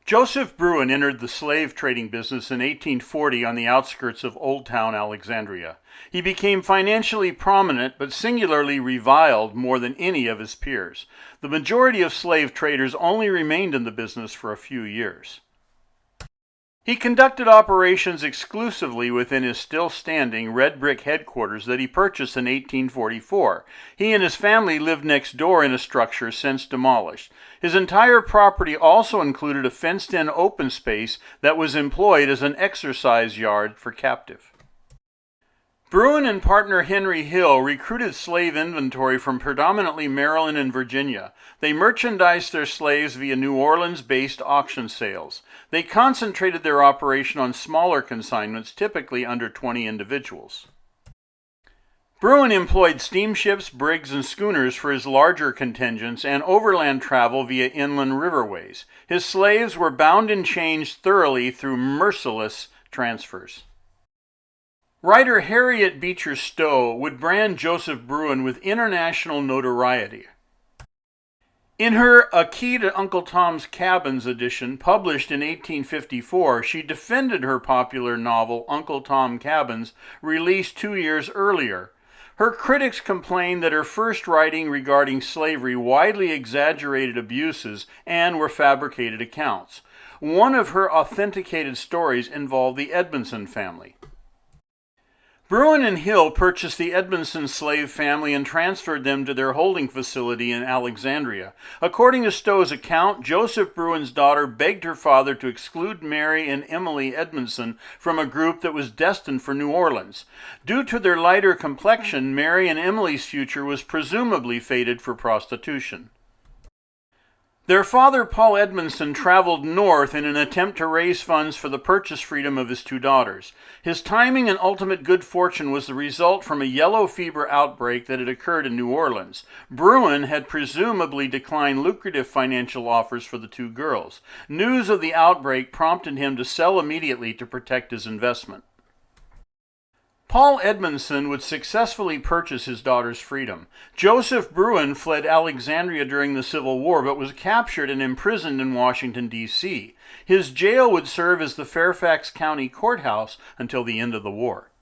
Joseph Bruin entered the slave trading business in 1840 on the outskirts of Old Town Alexandria. He became financially prominent but singularly reviled more than any of his peers. The majority of slave traders only remained in the business for a few years. He conducted operations exclusively within his still-standing red brick headquarters that he purchased in 1844. He and his family lived next door in a structure since demolished. His entire property also included a fenced-in open space that was employed as an exercise yard for captive. Bruin and partner Henry Hill recruited slave inventory from predominantly Maryland and Virginia. They merchandised their slaves via New Orleans-based auction sales. They concentrated their operation on smaller consignments, typically under 20 individuals. Bruin employed steamships, brigs, and schooners for his larger contingents and overland travel via inland riverways. His slaves were bound and chained thoroughly through merciless transfers. Writer Harriet Beecher Stowe would brand Joseph Bruin with international notoriety. In her A Key to Uncle Tom's Cabins edition, published in 1854, she defended her popular novel Uncle Tom Cabins, released 2 years earlier. Her critics complained that her first writing regarding slavery widely exaggerated abuses and were fabricated accounts. One of her authenticated stories involved the Edmondson family. Bruin and Hill purchased the Edmondson slave family and transferred them to their holding facility in Alexandria. According to Stowe's account, Joseph Bruin's daughter begged her father to exclude Mary and Emily Edmondson from a group that was destined for New Orleans. Due to their lighter complexion, Mary and Emily's future was presumably fated for prostitution. Their father, Paul Edmondson, traveled north in an attempt to raise funds for the purchase freedom of his two daughters. His timing and ultimate good fortune was the result from a yellow fever outbreak that had occurred in New Orleans. Bruin had presumably declined lucrative financial offers for the two girls. News of the outbreak prompted him to sell immediately to protect his investment. Paul Edmondson would successfully purchase his daughter's freedom. Joseph Bruin fled Alexandria during the Civil War, but was captured and imprisoned in Washington, D.C. His jail would serve as the Fairfax County Courthouse until the end of the war.